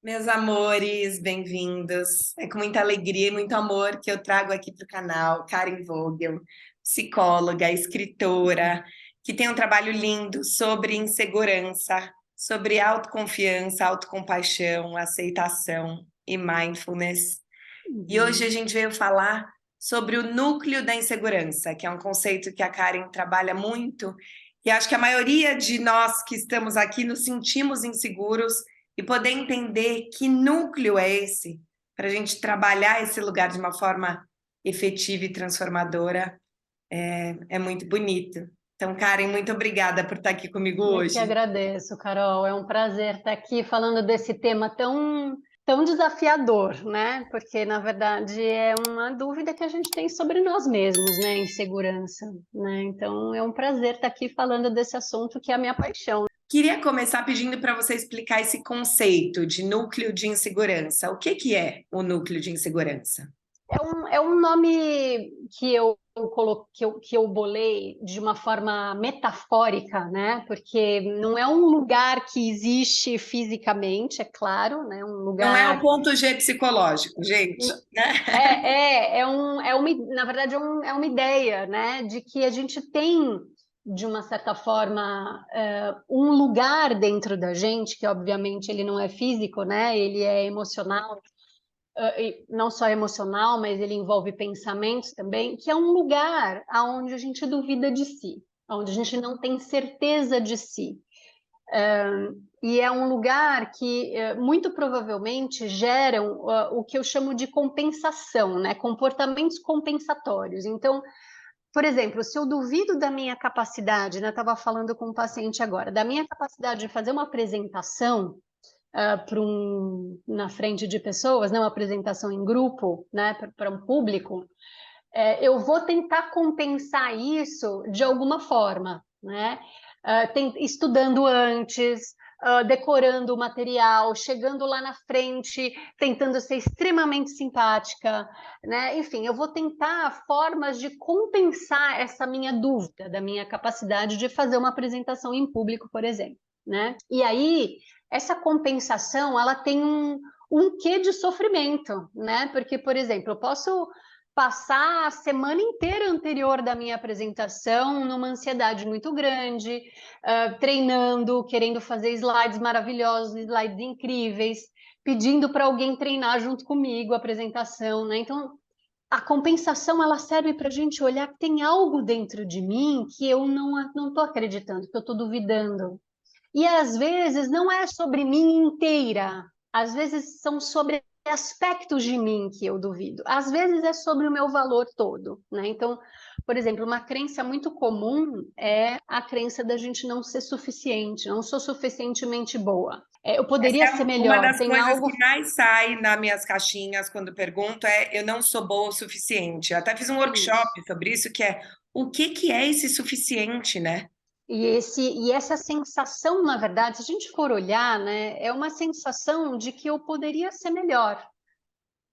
Meus amores, bem-vindos. É com muita alegria e muito amor que eu trago aqui para o canal Karen Vogel, psicóloga, escritora, que tem um trabalho lindo sobre insegurança, sobre autoconfiança, autocompaixão, aceitação e mindfulness. E hoje a Uhum. gente veio falar sobre o núcleo da insegurança, que é um conceito que a Karen trabalha muito, e acho que a maioria de nós que estamos aqui nos sentimos inseguros e poder entender que núcleo é esse, para a gente trabalhar esse lugar de uma forma efetiva e transformadora, é muito bonito. Então, Karen, muito obrigada por estar aqui comigo Eu que hoje. agradeço, Carol. É um prazer estar aqui falando desse tema tão desafiador, né? Porque, na verdade, é uma dúvida que a gente tem sobre nós mesmos, né? Insegurança, né? Então, é um prazer estar aqui falando desse assunto que é a minha paixão. Queria começar pedindo para você explicar esse conceito de núcleo de insegurança. O que é o núcleo de insegurança? É um nome que eu bolei de uma forma metafórica, né? Porque não é um lugar que existe fisicamente, é claro, né? Um Não é o lugar. ponto G psicológico, gente, né? Na verdade, é uma ideia, né, de que a gente tem, de uma certa forma, um lugar dentro da gente, que obviamente ele não é físico, né, ele é emocional, e não só emocional, mas ele envolve pensamentos também, que é um lugar aonde a gente duvida de si, onde a gente não tem certeza de si. E é um lugar que muito provavelmente geram o que eu chamo de compensação, né? Comportamentos compensatórios. Então, por exemplo, se eu duvido da minha capacidade, né? Estava falando com um paciente agora, da minha capacidade de fazer uma apresentação na frente de pessoas, né? Uma apresentação em grupo, né? Para um público, eu vou tentar compensar isso de alguma forma, né? Estudando antes, decorando o material, chegando lá na frente, tentando ser extremamente simpática, né? Enfim, eu vou tentar formas de compensar essa minha dúvida da minha capacidade de fazer uma apresentação em público, por exemplo, né? E aí, essa compensação, ela tem um quê de sofrimento, né? Porque, por exemplo, eu posso passar a semana inteira anterior da minha apresentação numa ansiedade muito grande, treinando, querendo fazer slides maravilhosos, slides incríveis, pedindo para alguém treinar junto comigo a apresentação, né? Então, a compensação ela serve para a gente olhar que tem algo dentro de mim que eu não estou acreditando, que eu estou duvidando. E às vezes não é sobre mim inteira, às vezes são sobre aspectos de mim que eu duvido, às vezes é sobre o meu valor todo, né? Então, por exemplo, uma crença muito comum é a crença da gente não ser suficiente, não sou suficientemente boa. Eu Essa poderia é ser uma melhor, das tem coisas algo. que mais sai nas minhas caixinhas quando pergunto eu não sou boa o suficiente. Eu até fiz um workshop Isso. sobre isso, que é o que é esse suficiente, né? E essa sensação, na verdade, se a gente for olhar, né, é uma sensação de que eu poderia ser melhor,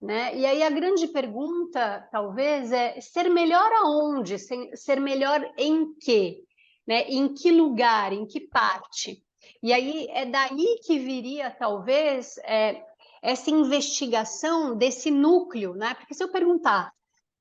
né? E aí a grande pergunta, talvez, é ser melhor aonde? Ser melhor em quê? Né? Em que lugar? Em que parte? E aí é daí que viria, talvez, essa investigação desse núcleo, né? Porque se eu perguntar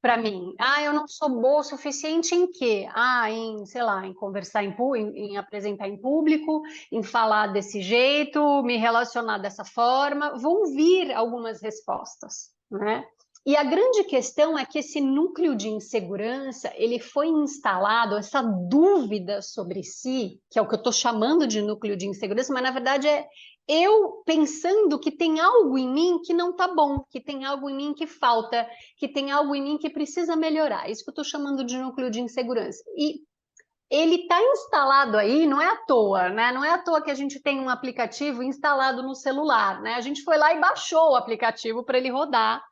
para mim, eu não sou boa o suficiente em quê? Em, sei lá, em conversar em apresentar em público, em falar desse jeito, me relacionar dessa forma, vão vir algumas respostas, né? E a grande questão é que esse núcleo de insegurança, ele foi instalado, essa dúvida sobre si, que é o que eu estou chamando de núcleo de insegurança, mas na verdade é eu pensando que tem algo em mim que não está bom, que tem algo em mim que falta, que tem algo em mim que precisa melhorar. Isso que eu estou chamando de núcleo de insegurança. E ele está instalado aí, não é à toa, né? Não é à toa que a gente tem um aplicativo instalado no celular, né? A gente foi lá e baixou o aplicativo para ele rodar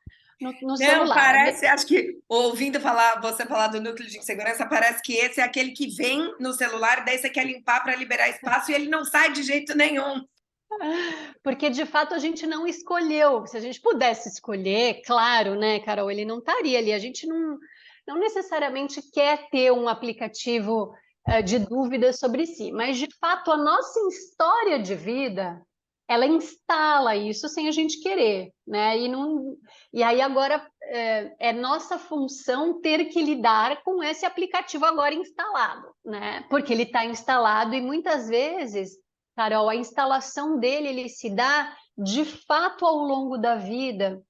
no Não, celular. parece, acho que ouvindo falar, você falar do núcleo de insegurança, parece que esse é aquele que vem no celular, daí você quer limpar para liberar espaço e ele não sai de jeito nenhum. Porque de fato a gente não escolheu. Se a gente pudesse escolher, claro, né, Carol, ele não estaria ali. A gente não necessariamente quer ter um aplicativo de dúvidas sobre si, mas de fato a nossa história de vida ela instala isso sem a gente querer, né? E aí agora é nossa função ter que lidar com esse aplicativo agora instalado, né? Porque ele está instalado e muitas vezes, Carol, a instalação dele, ele se dá de fato ao longo da vida,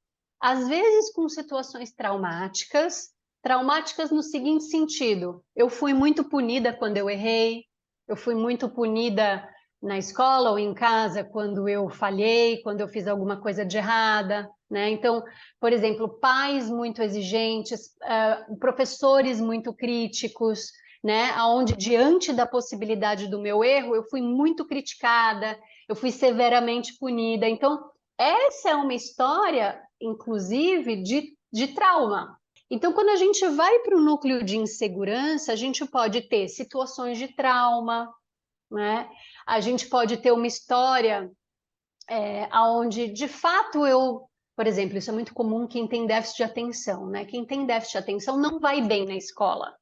às vezes com situações traumáticas, traumáticas no seguinte sentido: eu fui muito punida quando eu errei, eu fui muito punida na escola ou em casa quando eu falhei, quando eu fiz alguma coisa de errada, né? Então, por exemplo, pais muito exigentes, professores muito críticos, né? Onde diante da possibilidade do meu erro, eu fui muito criticada, eu fui severamente punida. Então, essa é uma história, inclusive, de trauma. Então, quando a gente vai para o núcleo de insegurança, a gente pode ter situações de trauma, né? A gente pode ter uma história onde, de fato, por exemplo, isso é muito comum quem tem déficit de atenção, né? Quem tem déficit de atenção não vai bem na escola,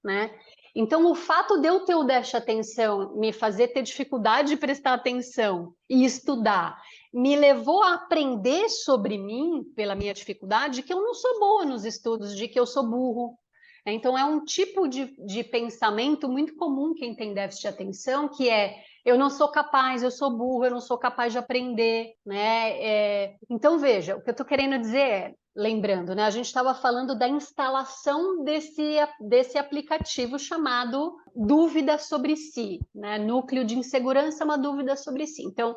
né? Então, o fato de eu ter o déficit de atenção me fazer ter dificuldade de prestar atenção e estudar me levou a aprender sobre mim, pela minha dificuldade, que eu não sou boa nos estudos, de que eu sou burro. Então, é um tipo de pensamento muito comum quem tem déficit de atenção, que é: eu não sou capaz, eu sou burro, eu não sou capaz de aprender, né? Então, veja, o que eu estou querendo dizer é, lembrando, né? A gente estava falando da instalação desse aplicativo chamado Dúvida sobre Si, né? Núcleo de insegurança, uma dúvida sobre si. Então,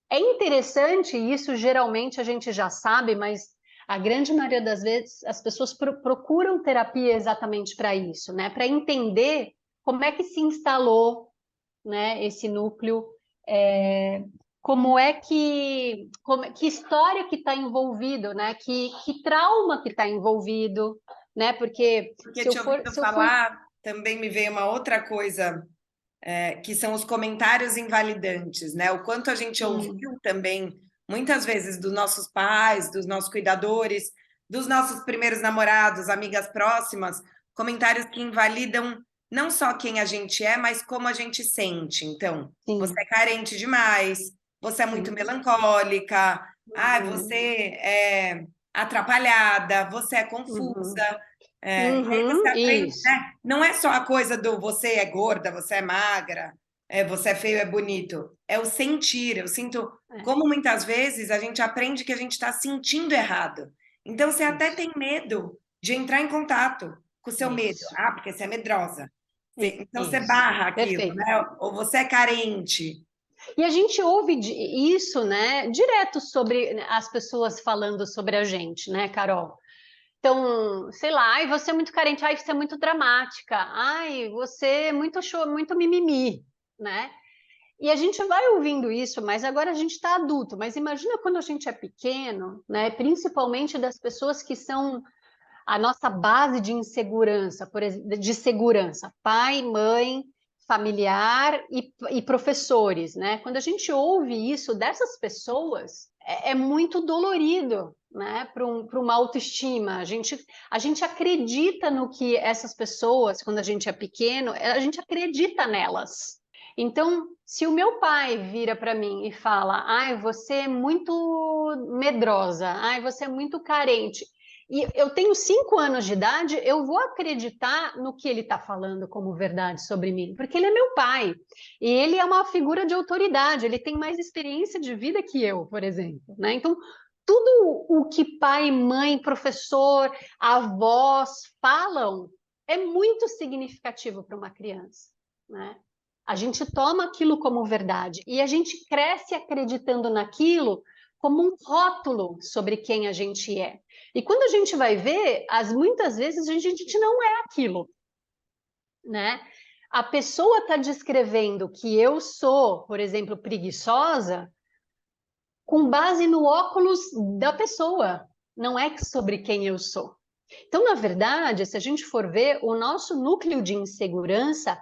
é interessante, e isso geralmente a gente já sabe, mas a grande maioria das vezes as pessoas procuram terapia exatamente para isso, né? Para entender como é que se instalou, né, esse núcleo, que história que está envolvido, né? Que trauma que está envolvido, né? Porque Porque te ouvindo se eu for falar, também me veio uma outra coisa, que são os comentários invalidantes, né? O quanto a gente ouviu também, muitas vezes, dos nossos pais, dos nossos cuidadores, dos nossos primeiros namorados, amigas próximas, comentários que invalidam não só quem a gente é, mas como a gente sente. Então, você sim, é carente demais, você é muito sim. melancólica, Uhum, você é atrapalhada, você é uhum, confusa. E aí você uhum, aprende, isso. né? Não é só a coisa do você é gorda, você é magra, você é feio, é bonito. É o sentir. Eu sinto, É, como muitas vezes a gente aprende que a gente está sentindo errado. Então você até isso, tem medo de entrar em contato com o seu medo. isso, Ah, porque você é medrosa. Então você isso. barra aquilo, Perfeito. né? Ou você é carente. E a gente ouve isso, né, direto sobre as pessoas falando sobre a gente, né, Carol? Então, sei lá, ai, você é muito carente, ai, você é muito dramática, ai, você é muito muito mimimi, né? E a gente vai ouvindo isso, mas agora a gente está adulto. Mas imagina quando a gente é pequeno, né? Principalmente das pessoas que são a nossa base de insegurança, por exemplo, de segurança, pai, mãe, familiar e professores, né? Quando a gente ouve isso dessas pessoas, é muito dolorido, né? Para uma autoestima. A gente acredita no que essas pessoas, quando a gente é pequeno, a gente acredita nelas. Então, se o meu pai vira para mim e fala: ai, você é muito medrosa, ai, você é muito carente, e eu tenho 5 anos de idade, eu vou acreditar no que ele está falando como verdade sobre mim, porque ele é meu pai. E ele é uma figura de autoridade, ele tem mais experiência de vida que eu, por exemplo, né? Então, tudo o que pai, mãe, professor, avós falam é muito significativo para uma criança, né? A gente toma aquilo como verdade e a gente cresce acreditando naquilo como um rótulo sobre quem a gente é. E quando a gente vai ver, muitas vezes a gente não é aquilo, né? A pessoa está descrevendo que eu sou, por exemplo, preguiçosa, com base no óculos da pessoa, não é sobre quem eu sou. Então, na verdade, se a gente for ver, o nosso núcleo de insegurança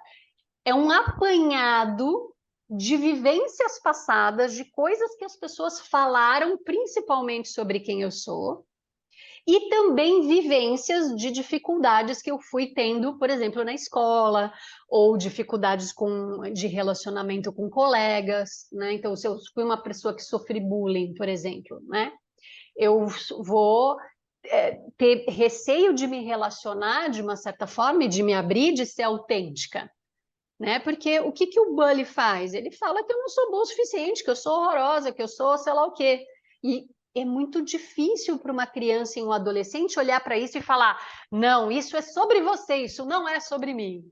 é um apanhado de vivências passadas, de coisas que as pessoas falaram, principalmente sobre quem eu sou, e também vivências de dificuldades que eu fui tendo, por exemplo, na escola, ou dificuldades de relacionamento com colegas, né? Então, se eu fui uma pessoa que sofri bullying, por exemplo, né? Eu vou ter receio de me relacionar de uma certa forma e de me abrir, de ser autêntica, né? Porque o que o bully faz? Ele fala que eu não sou boa o suficiente, que eu sou horrorosa, que eu sou sei lá o quê. E é muito difícil para uma criança e um adolescente olhar para isso e falar: não, isso é sobre você, isso não é sobre mim.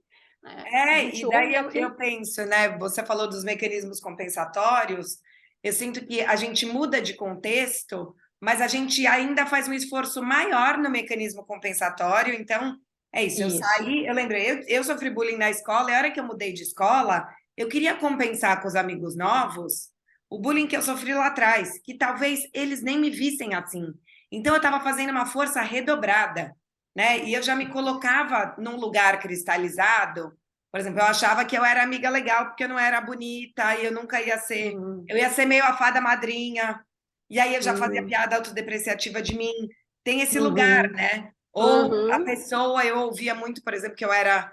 A gente E daí ouve eu aquilo. penso, né? Você falou dos mecanismos compensatórios, eu sinto que a gente muda de contexto, mas a gente ainda faz um esforço maior no mecanismo compensatório, então é isso. Eu Isso. saí, eu lembrei, eu sofri bullying na escola, e a hora que eu mudei de escola, eu queria compensar com os amigos novos o bullying que eu sofri lá atrás, que talvez eles nem me vissem assim. Então eu estava fazendo uma força redobrada, né? E eu já me colocava num lugar cristalizado. Por exemplo, eu achava que eu era amiga legal porque eu não era bonita e eu nunca ia ser. Uhum, Eu ia ser meio a fada madrinha. E aí eu já fazia uhum, piada autodepreciativa de mim. Tem esse lugar, uhum, né? Ou a uhum, pessoa, eu ouvia muito, por exemplo, que eu era.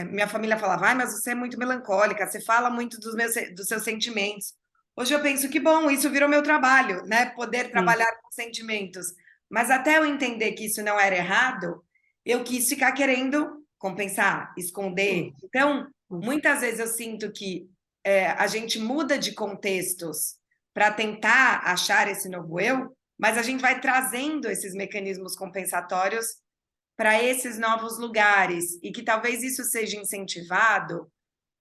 Minha família falava, ai, mas você é muito melancólica, você fala muito dos seus sentimentos. Hoje eu penso que bom, isso virou meu trabalho, né? Poder sim. trabalhar com sentimentos. Mas até eu entender que isso não era errado, eu quis ficar querendo compensar, esconder. Uhum, Então, uhum, muitas vezes eu sinto que a gente muda de contextos para tentar achar esse novo eu, mas a gente vai trazendo esses mecanismos compensatórios para esses novos lugares e que talvez isso seja incentivado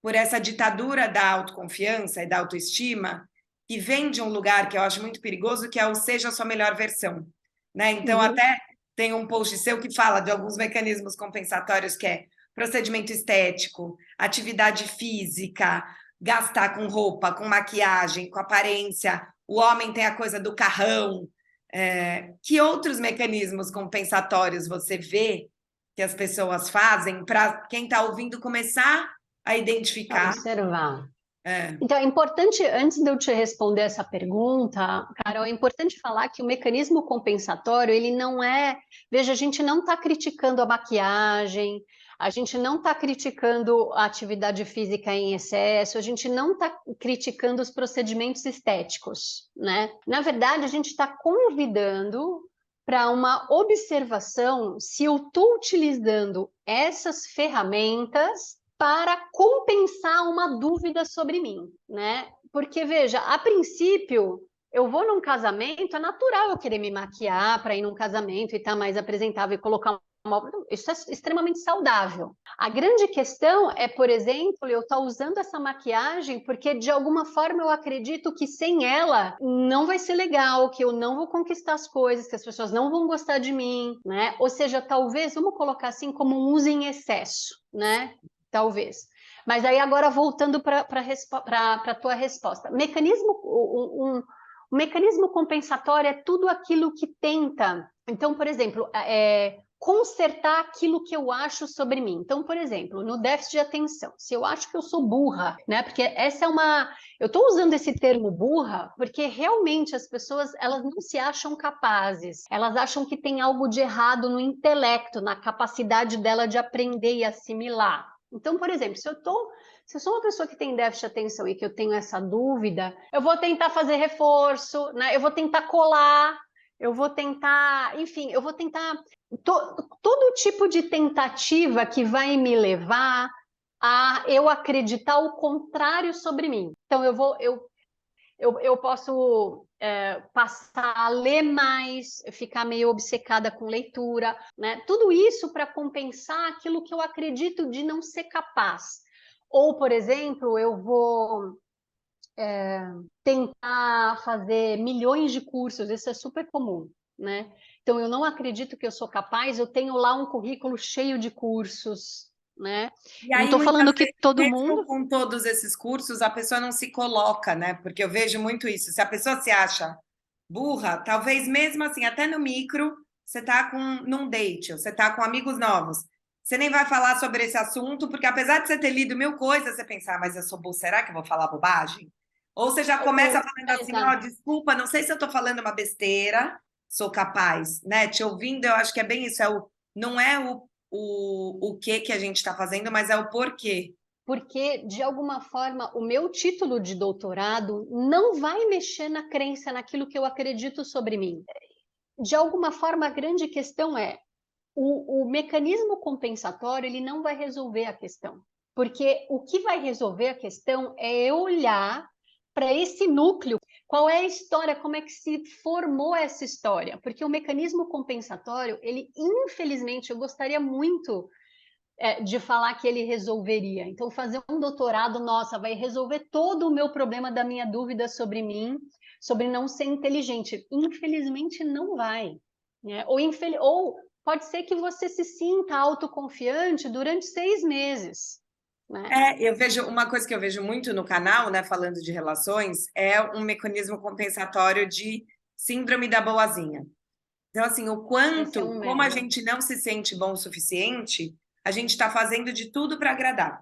por essa ditadura da autoconfiança e da autoestima que vem de um lugar que eu acho muito perigoso, que é o seja a sua melhor versão, né? Então uhum, até tem um post seu que fala de alguns mecanismos compensatórios que é procedimento estético, atividade física, gastar com roupa, com maquiagem, com aparência. O homem tem a coisa do carrão. Que outros mecanismos compensatórios você vê que as pessoas fazem para quem está ouvindo começar a identificar? observar. É, Então, é importante, antes de eu te responder essa pergunta, Carol, é importante falar que o mecanismo compensatório, ele não é. Veja, a gente não está criticando a maquiagem, a gente não está criticando a atividade física em excesso, a gente não está criticando os procedimentos estéticos, né? Na verdade, a gente está convidando para uma observação se eu estou utilizando essas ferramentas para compensar uma dúvida sobre mim, né? Porque, veja, a princípio, eu vou num casamento, é natural eu querer me maquiar para ir num casamento e estar mais apresentável e colocar uma... Isso é extremamente saudável. A grande questão é, por exemplo, eu estar usando essa maquiagem porque, de alguma forma, eu acredito que sem ela não vai ser legal, que eu não vou conquistar as coisas, que as pessoas não vão gostar de mim, né? Ou seja, talvez, vamos colocar assim, como um uso em excesso, né? Talvez. Mas aí agora voltando para a tua resposta. O mecanismo compensatório é tudo aquilo que tenta. Então, por exemplo, consertar aquilo que eu acho sobre mim. Então, por exemplo, no déficit de atenção, se eu acho que eu sou burra, né? Porque essa é uma. Eu estou usando esse termo burra porque realmente as pessoas elas não se acham capazes, elas acham que tem algo de errado no intelecto, na capacidade dela de aprender e assimilar. Então, por exemplo, se eu sou uma pessoa que tem déficit de atenção e que eu tenho essa dúvida, eu vou tentar fazer reforço, né? Eu vou tentar colar, eu vou tentar, enfim, eu vou tentar todo tipo de tentativa que vai me levar a eu acreditar o contrário sobre mim. Então, eu posso passar a ler mais, ficar meio obcecada com leitura, né? Tudo isso para compensar aquilo que eu acredito de não ser capaz. Ou, por exemplo, eu vou tentar fazer milhões de cursos, isso é super comum, né? Então, eu não acredito que eu sou capaz, eu tenho lá um currículo cheio de cursos, né? e Eu não aí, estou muitas falando que vezes, todo mesmo mundo. com todos esses cursos, a pessoa não se coloca, né? Porque eu vejo muito isso. Se a pessoa se acha burra, talvez mesmo assim, até no micro, você tá num date, ou você tá com amigos novos. Você nem vai falar sobre esse assunto, porque apesar de você ter lido mil coisas, você pensa, mas eu sou burra, será que eu vou falar bobagem? Ou você já começa falando assim, ó, Exato. desculpa, não sei se eu tô falando uma besteira, sou capaz, né? Te ouvindo, eu acho que é bem isso, não é o que a gente está fazendo, mas é o porquê. Porque, de alguma forma, o meu título de doutorado não vai mexer na crença, naquilo que eu acredito sobre mim. De alguma forma, a grande questão é o mecanismo compensatório, ele não vai resolver a questão. Porque o que vai resolver a questão é eu olhar para esse núcleo, qual é a história, como é que se formou essa história. Porque o mecanismo compensatório, ele, infelizmente, eu gostaria muito de falar que ele resolveria. Então, fazer um doutorado, nossa, vai resolver todo o meu problema da minha dúvida sobre mim, sobre não ser inteligente. Infelizmente, não vai. Né? Ou pode ser que você se sinta autoconfiante durante 6 meses. Né? Eu vejo uma coisa que eu vejo muito no canal, né, falando de relações, é um mecanismo compensatório de síndrome da boazinha. Então, assim, o Esse é quanto, um como a mega. gente não se sente bom o suficiente, a gente está fazendo de tudo para agradar.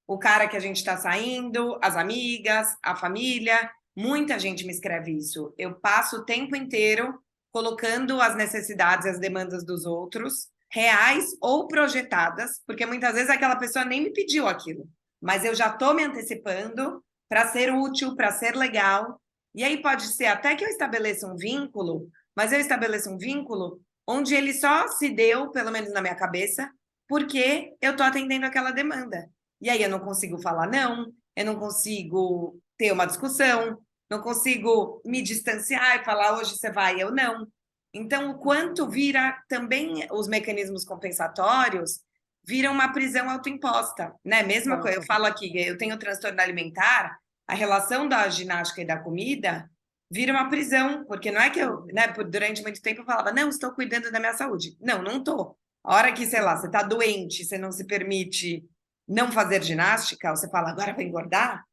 O cara que a gente está saindo, as amigas, a família, muita gente me escreve isso. Eu passo o tempo inteiro colocando as necessidades e as demandas dos outros, reais ou projetadas, porque muitas vezes aquela pessoa nem me pediu aquilo, mas eu já estou me antecipando para ser útil, para ser legal. E aí pode ser até que eu estabeleça um vínculo, mas eu estabeleço um vínculo onde ele só se deu, pelo menos na minha cabeça, porque eu estou atendendo aquela demanda. E aí eu não consigo falar não, eu não consigo ter uma discussão, não consigo me distanciar e falar hoje você vai, eu não. Então, o quanto vira também os mecanismos compensatórios viram uma prisão autoimposta, né? Mesma coisa, eu falo aqui, eu tenho transtorno alimentar, a relação da ginástica e da comida vira uma prisão, porque não é que eu, né, durante muito tempo eu falava, não, estou cuidando da minha saúde. Não, não estou. A hora que, sei lá, você está doente, você não se permite não fazer ginástica, ou você fala, agora vai engordar,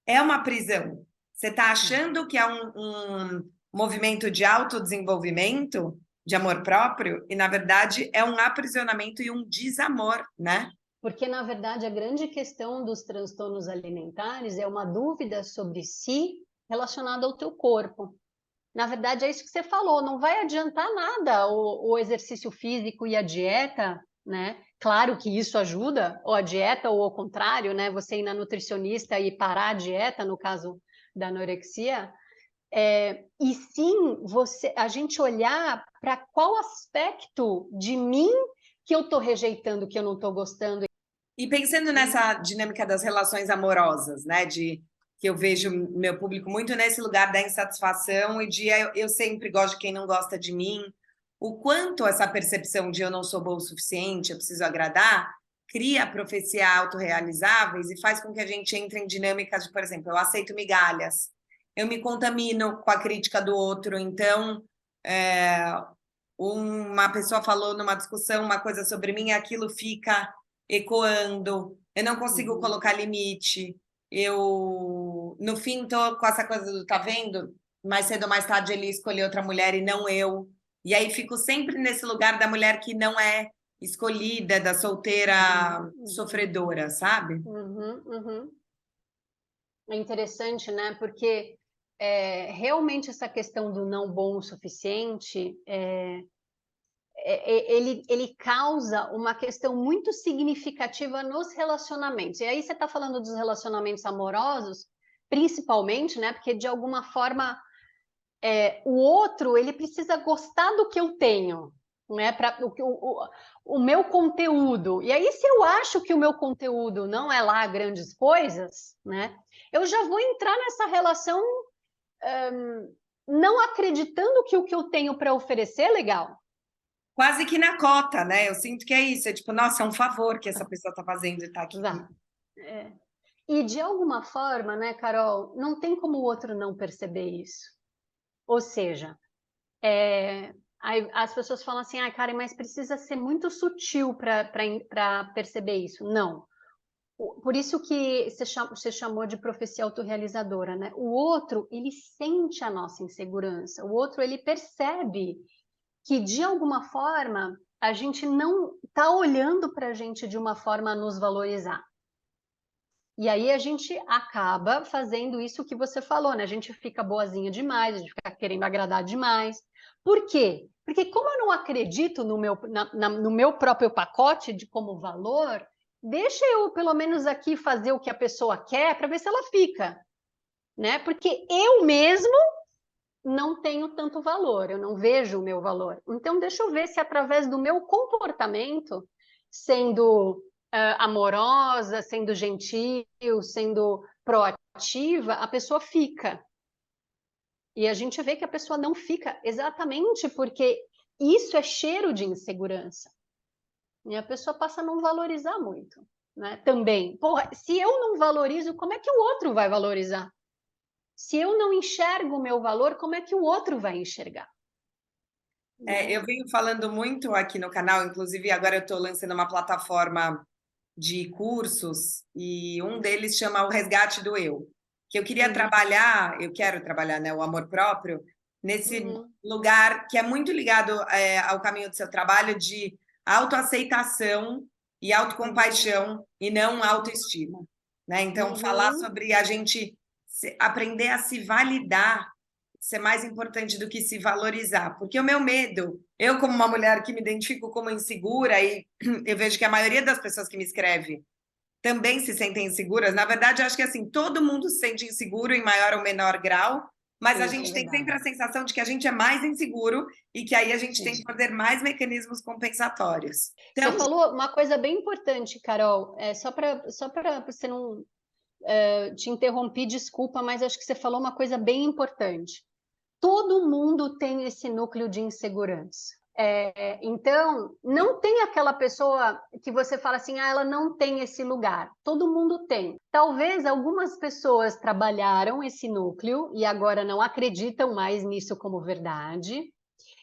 é uma prisão. Você está achando que é um movimento de autodesenvolvimento, de amor próprio, e na verdade é um aprisionamento e um desamor, né? Porque, na verdade, a grande questão dos transtornos alimentares é uma dúvida sobre si relacionada ao teu corpo. Na verdade, é isso que você falou, não vai adiantar nada o exercício físico e a dieta, né? Claro que isso ajuda, ou a dieta, ou ao contrário, né? Você ir na nutricionista e parar a dieta, no caso da anorexia, e sim a gente olhar para qual aspecto de mim que eu estou rejeitando, que eu não estou gostando. E pensando nessa dinâmica das relações amorosas, né? Que eu vejo meu público muito nesse lugar da insatisfação e de eu sempre gosto de quem não gosta de mim. O quanto essa percepção de eu não sou bom o suficiente, eu preciso agradar, cria profecias autorrealizáveis e faz com que a gente entre em dinâmicas de, por exemplo, eu aceito migalhas, eu me contamino com a crítica do outro, então uma pessoa falou numa discussão uma coisa sobre mim, aquilo fica ecoando, eu não consigo colocar limite, eu, no fim, tô com essa coisa do, tá vendo? Mais cedo ou mais tarde ele escolheu outra mulher e não eu. E aí fico sempre nesse lugar da mulher que não é escolhida, da solteira sofredora, sabe? É interessante, né? Porque realmente essa questão do não bom o suficiente, ele causa uma questão muito significativa nos relacionamentos. E aí você está falando dos relacionamentos amorosos, principalmente, né? Porque de alguma forma o outro ele precisa gostar do que eu tenho, né? Para o meu conteúdo. E aí, se eu acho que o meu conteúdo não é lá grandes coisas, né? Eu já vou entrar nessa relação não acreditando que o que eu tenho para oferecer é legal. Quase que na cota, né? Eu sinto que é isso, é tipo, nossa, é um favor que essa pessoa está fazendo e tá aqui. E de alguma forma, né, Carol, não tem como o outro não perceber isso. Ou seja, as pessoas falam assim, Karen, mas precisa ser muito sutil para perceber isso. Não. Por isso que você chamou de profecia autorrealizadora, né? O outro, ele sente a nossa insegurança. O outro, ele percebe que, de alguma forma, a gente não está olhando para a gente de uma forma a nos valorizar. E aí a gente acaba fazendo isso que você falou, né? A gente fica boazinha demais, a gente fica querendo agradar demais, Por quê? Porque como eu não acredito no meu próprio pacote de como valor, deixa eu, pelo menos aqui, fazer o que a pessoa quer para ver se ela fica, né? Porque eu mesmo não tenho tanto valor, eu não vejo o meu valor. Então, deixa eu ver se através do meu comportamento, sendo amorosa, sendo gentil, sendo proativa, a pessoa fica. E a gente vê que a pessoa não fica exatamente porque isso é cheiro de insegurança. E a pessoa passa a não valorizar muito, né? Também. Porra, se eu não valorizo, como é que o outro vai valorizar? Se eu não enxergo o meu valor, como é que o outro vai enxergar? Eu venho falando muito aqui no canal, inclusive agora eu estou lançando uma plataforma de cursos e um deles chama o Resgate do Eu, que eu queria trabalhar, eu quero trabalhar, né, o amor próprio nesse lugar que é muito ligado ao caminho do seu trabalho de autoaceitação e autocompaixão e não autoestima, né? Então falar sobre a gente aprender a se validar ser mais importante do que se valorizar, porque o meu medo, eu como uma mulher que me identifico como insegura e eu vejo que a maioria das pessoas que me escreve também se sentem inseguras, na verdade eu acho que assim, todo mundo se sente inseguro em maior ou menor grau, mas a Isso é gente tem verdade. sempre a sensação de que a gente é mais inseguro e que aí a gente tem Sim. que fazer mais mecanismos compensatórios. Você Então, falou uma coisa bem importante, Carol. Só para você não te interromper, desculpa, mas acho que você falou uma coisa bem importante. Todo mundo tem esse núcleo de insegurança. Então, não tem aquela pessoa que você fala assim, ah, ela não tem esse lugar. Todo mundo tem. Talvez algumas pessoas trabalharam esse núcleo e agora não acreditam mais nisso como verdade,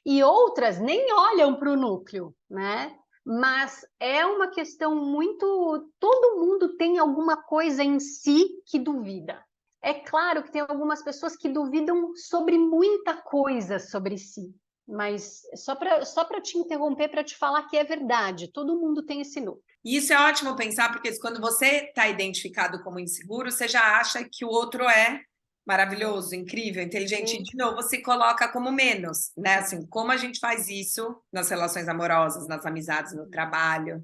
e outras nem olham para o núcleo, né? Mas é uma questão muito. Todo mundo tem alguma coisa em si que duvida. É claro que tem algumas pessoas que duvidam sobre muita coisa sobre si, mas só para te interromper, para te falar que é verdade, todo mundo tem esse núcleo. isso é ótimo pensar, porque quando você está identificado como inseguro, você já acha que o outro é maravilhoso, incrível, inteligente. E, Sim. de novo, se coloca como menos, né? Assim, como a gente faz isso nas relações amorosas, nas amizades, no trabalho.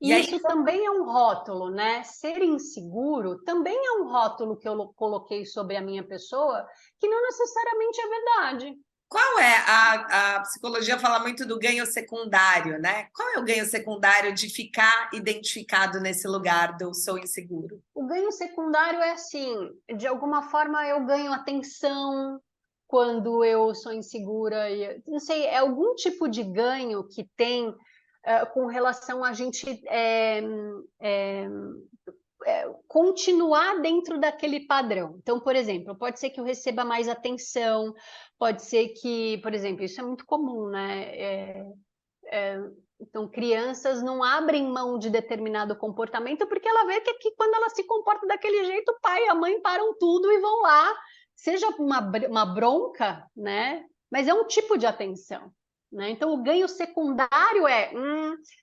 E E aí, isso também é um rótulo, né? Ser inseguro também é um rótulo que eu coloquei sobre a minha pessoa, que não necessariamente é verdade. qual é a psicologia fala muito do ganho secundário, né? Qual é o ganho secundário de ficar identificado nesse lugar do sou inseguro? O ganho secundário é assim, de alguma forma eu ganho atenção quando eu sou insegura, e não sei, é algum tipo de ganho que tem com relação a gente continuar dentro daquele padrão. Então, por exemplo, pode ser que eu receba mais atenção, pode ser que, por exemplo, isso é muito comum, né? Então, crianças não abrem mão de determinado comportamento porque ela vê que quando ela se comporta daquele jeito, o pai e a mãe param tudo e vão lá, seja uma bronca, né? Mas é um tipo de atenção, né? Então, o ganho secundário é,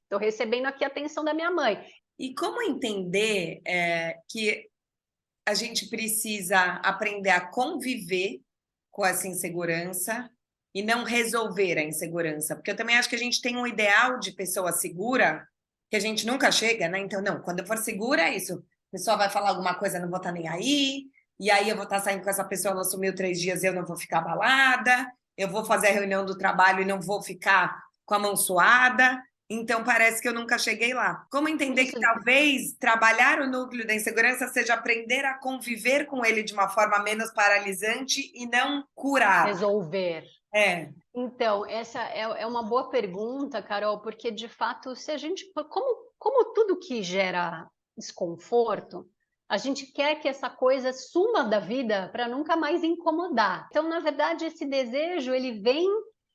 estou recebendo aqui a atenção da minha mãe. E como entender que a gente precisa aprender a conviver com essa insegurança e não resolver a insegurança? Porque eu também acho que a gente tem um ideal de pessoa segura que a gente nunca chega, né? Então, não, quando eu for segura, é isso. A pessoa vai falar alguma coisa, eu não vou estar nem aí, e aí eu vou estar saindo com essa pessoa, ela sumiu 3 dias, eu não vou ficar abalada, eu vou fazer a reunião do trabalho e não vou ficar com a mão suada. Então, parece que eu nunca cheguei lá. Como entender que Isso, talvez trabalhar o núcleo da insegurança seja aprender a conviver com ele de uma forma menos paralisante e não curar? resolver. É. Então, essa é uma boa pergunta, Carol, porque de fato, se a gente, como tudo que gera desconforto, a gente quer que essa coisa suma da vida para nunca mais incomodar. Então, na verdade, esse desejo ele vem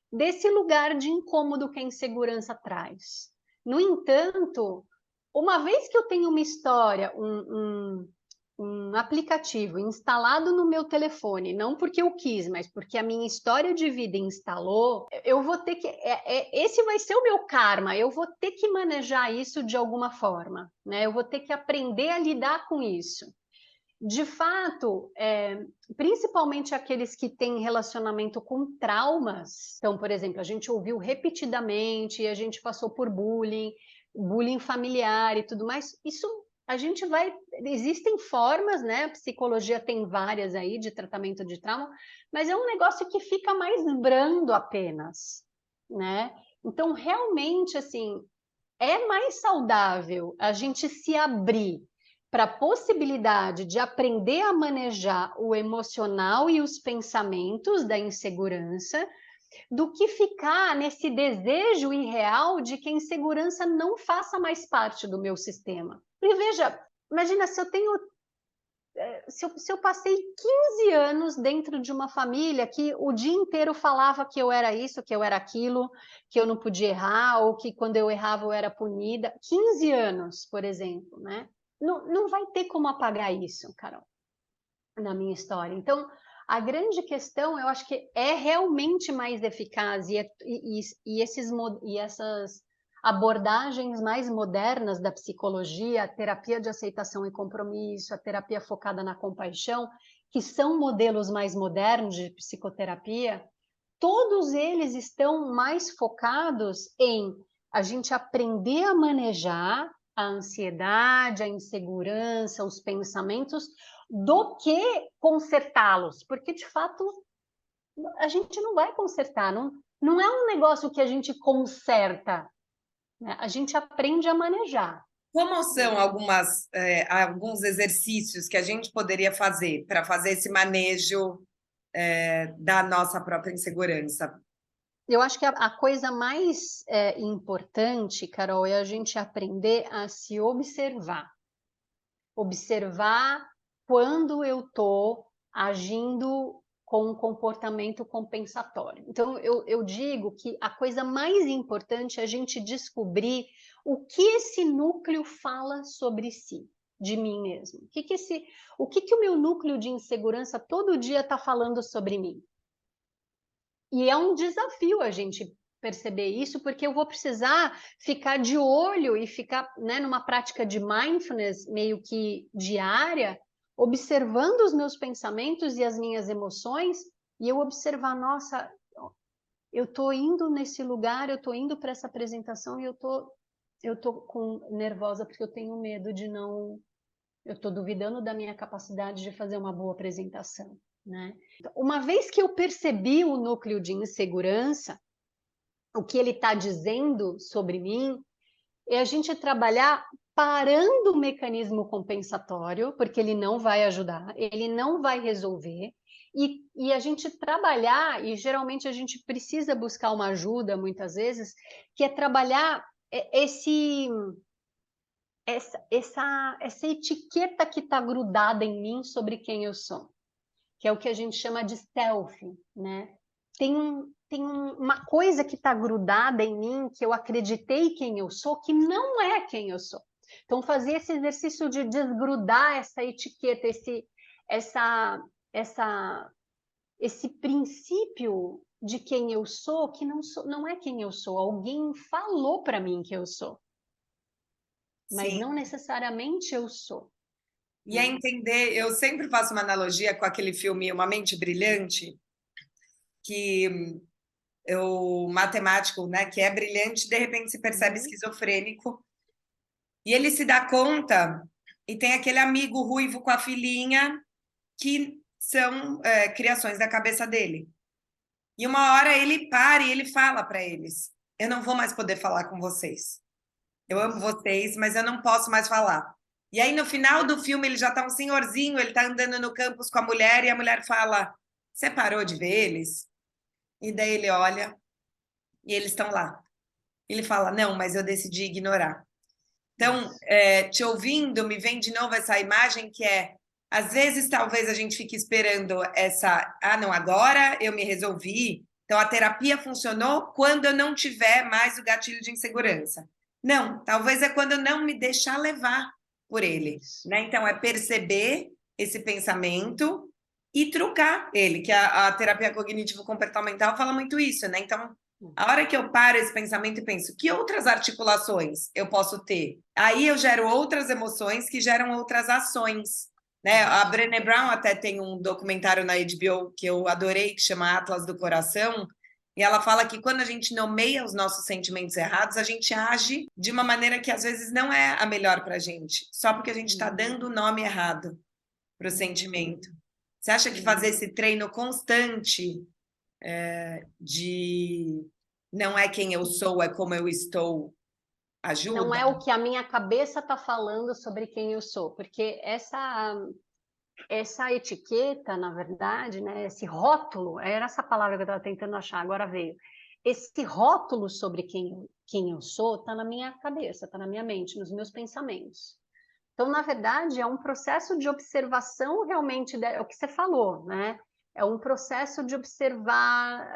desse lugar de incômodo que a insegurança traz. No entanto, uma vez que eu tenho uma história, um aplicativo instalado no meu telefone, não porque eu quis, mas porque a minha história de vida instalou, eu vou ter que. Esse vai ser o meu karma, eu vou ter que manejar isso de alguma forma, né? Eu vou ter que aprender a lidar com isso. de fato, principalmente aqueles que têm relacionamento com traumas. Então, por exemplo, a gente ouviu repetidamente, a gente passou por bullying familiar e tudo mais. Isso a gente vai. Existem formas, né? A psicologia tem várias aí de tratamento de trauma, mas é um negócio que fica mais brando apenas, né? Então, realmente, assim, é mais saudável a gente se abrir para a possibilidade de aprender a manejar o emocional e os pensamentos da insegurança, do que ficar nesse desejo irreal de que a insegurança não faça mais parte do meu sistema. E veja, imagina se eu tenho se eu passei 15 anos dentro de uma família que o dia inteiro falava que eu era isso, que eu era aquilo, que eu não podia errar, ou que quando eu errava eu era punida. 15 anos, por exemplo, né? Não vai ter como apagar isso, Carol, na minha história. Então, a grande questão, eu acho que é realmente mais eficaz e essas abordagens mais modernas da psicologia, a terapia de aceitação e compromisso, a terapia focada na compaixão, que são modelos mais modernos de psicoterapia, todos eles estão mais focados em a gente aprender a manejar a ansiedade, a insegurança, os pensamentos, do que consertá-los, porque de fato a gente não vai consertar, não é um negócio que a gente conserta, né? A gente aprende a manejar. Como são alguns exercícios que a gente poderia fazer para fazer esse manejo da nossa própria insegurança? Eu acho que a coisa mais importante, Carol, é a gente aprender a se observar. Observar quando eu estou agindo com um comportamento compensatório. Então, eu digo que a coisa mais importante é a gente descobrir o que esse núcleo fala sobre si, de mim mesmo. O que o meu núcleo de insegurança todo dia está falando sobre mim? E é um desafio a gente perceber isso, porque eu vou precisar ficar de olho e ficar, né, numa prática de mindfulness meio que diária, observando os meus pensamentos e as minhas emoções, e eu observar, nossa, eu estou indo nesse lugar, eu estou indo para essa apresentação e eu tô nervosa porque eu tenho medo de não, eu estou duvidando da minha capacidade de fazer uma boa apresentação, né? Uma vez que eu percebi o núcleo de insegurança, o que ele está dizendo sobre mim, é a gente trabalhar parando o mecanismo compensatório, porque ele não vai ajudar, ele não vai resolver, e a gente trabalhar, e geralmente a gente precisa buscar uma ajuda, muitas vezes, que é trabalhar essa etiqueta que está grudada em mim sobre quem eu sou, que é o que a gente chama de self, né? Tem uma coisa que está grudada em mim, que eu acreditei quem eu sou, que não é quem eu sou. Então, fazer esse exercício de desgrudar essa etiqueta, esse princípio de quem eu sou, que não é quem eu sou. Alguém falou para mim que eu sou, mas Sim. não necessariamente eu sou. E é entender, eu sempre faço uma analogia com aquele filme Uma Mente Brilhante, que o matemático, né, que é brilhante, de repente se percebe esquizofrênico, e ele se dá conta, e tem aquele amigo ruivo com a filhinha, que são criações da cabeça dele. E uma hora ele para e ele fala para eles: eu não vou mais poder falar com vocês. Eu amo vocês, mas eu não posso mais falar. E aí, no final do filme, ele já tá um senhorzinho, ele tá andando no campus com a mulher, e a mulher fala: você parou de ver eles? E daí ele olha, e eles estão lá. Ele fala: não, mas eu decidi ignorar. Então, te ouvindo, me vem de novo essa imagem que às vezes, talvez a gente fique esperando não, agora eu me resolvi. Então, a terapia funcionou quando eu não tiver mais o gatilho de insegurança. Não, talvez é quando eu não me deixar levar por ele, né? Então, é perceber esse pensamento e trucar ele, que a terapia cognitivo-comportamental fala muito isso, né? Então, a hora que eu paro esse pensamento e penso, que outras articulações eu posso ter? Aí eu gero outras emoções que geram outras ações. né? A Brené Brown até tem um documentário na HBO que eu adorei, que chama Atlas do Coração, e ela fala que quando a gente nomeia os nossos sentimentos errados, a gente age de uma maneira que às vezes não é a melhor para a gente, só porque a gente está dando o nome errado para o sentimento. Você acha que fazer esse treino constante de não é quem eu sou, é como eu estou, Não ajuda? é o que a minha cabeça está falando sobre quem eu sou, porque essa etiqueta, na verdade, né, esse rótulo, era essa palavra que eu estava tentando achar, agora veio. Esse rótulo sobre quem eu sou está na minha cabeça, está na minha mente, nos meus pensamentos. Então, na verdade, é um processo de observação realmente, é o que você falou, né? É um processo de observar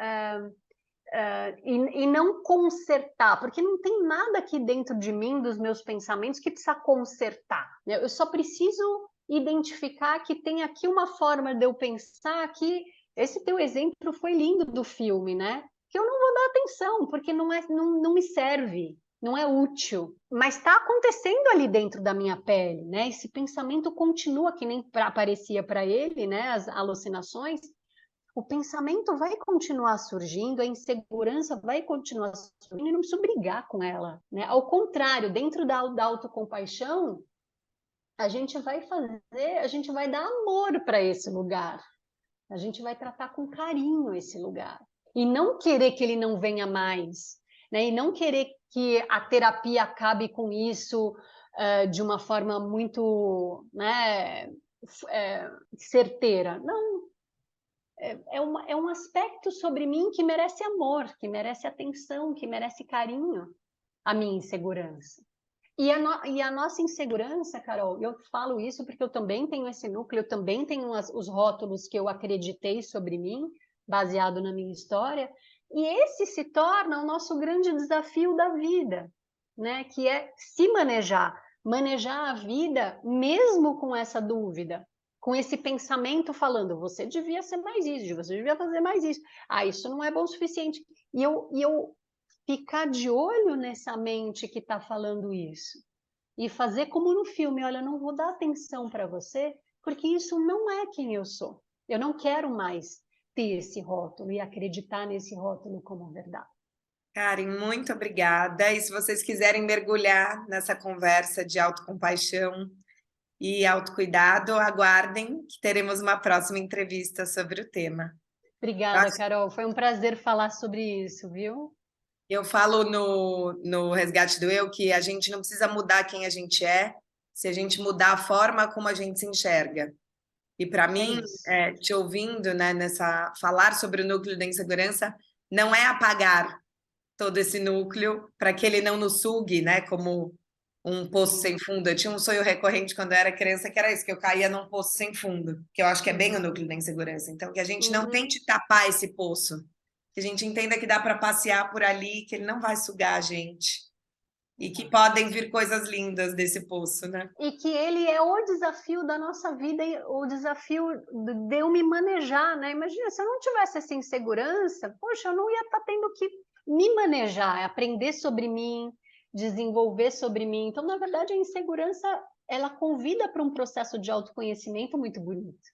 e não consertar, porque não tem nada aqui dentro de mim, dos meus pensamentos, que precisa consertar, né? Eu só preciso identificar que tem aqui uma forma de eu pensar que esse teu exemplo foi lindo do filme, né? Que eu não vou dar atenção, porque não me serve, não é útil, mas está acontecendo ali dentro da minha pele, né? Esse pensamento continua, que nem aparecia para ele, né? As alucinações, o pensamento vai continuar surgindo, a insegurança vai continuar surgindo e não preciso brigar com ela, né? Ao contrário, dentro da autocompaixão, a gente a gente vai dar amor para esse lugar, a gente vai tratar com carinho esse lugar e não querer que ele não venha mais, né? E não querer que a terapia acabe com isso de uma forma muito, né, certeira. Não, é um aspecto sobre mim que merece amor, que merece atenção, que merece carinho, a minha insegurança. E a nossa insegurança, Carol, eu falo isso porque eu também tenho esse núcleo, eu também tenho os rótulos que eu acreditei sobre mim, baseado na minha história, e esse se torna o nosso grande desafio da vida, né? Que é se manejar a vida mesmo com essa dúvida, com esse pensamento falando, você devia ser mais isso, você devia fazer mais isso. Ah, isso não é bom o suficiente. E eu ficar de olho nessa mente que está falando isso. E fazer como no filme, olha, eu não vou dar atenção para você, porque isso não é quem eu sou. Eu não quero mais ter esse rótulo e acreditar nesse rótulo como verdade. Karen, muito obrigada. E se vocês quiserem mergulhar nessa conversa de autocompaixão e autocuidado, aguardem que teremos uma próxima entrevista sobre o tema. Obrigada, Carol. Foi um prazer falar sobre isso, viu? Eu falo no Resgate do Eu que a gente não precisa mudar quem a gente é, se a gente mudar a forma como a gente se enxerga. E para É mim, isso. te ouvindo, né, falar sobre o núcleo da insegurança não é apagar todo esse núcleo para que ele não nos sugue, né, como um poço sem fundo. Eu tinha um sonho recorrente quando eu era criança que era isso, que eu caía num poço sem fundo, que eu acho que é bem o núcleo da insegurança. Então, que a gente não Uhum. tente tapar esse poço, que a gente entenda que dá para passear por ali, que ele não vai sugar a gente e que podem vir coisas lindas desse poço, né? E que ele é o desafio da nossa vida, o desafio de eu me manejar, né? Imagina, se eu não tivesse essa insegurança, poxa, eu não ia estar tendo que me manejar, aprender sobre mim, desenvolver sobre mim. Então, na verdade, a insegurança, ela convida para um processo de autoconhecimento muito bonito.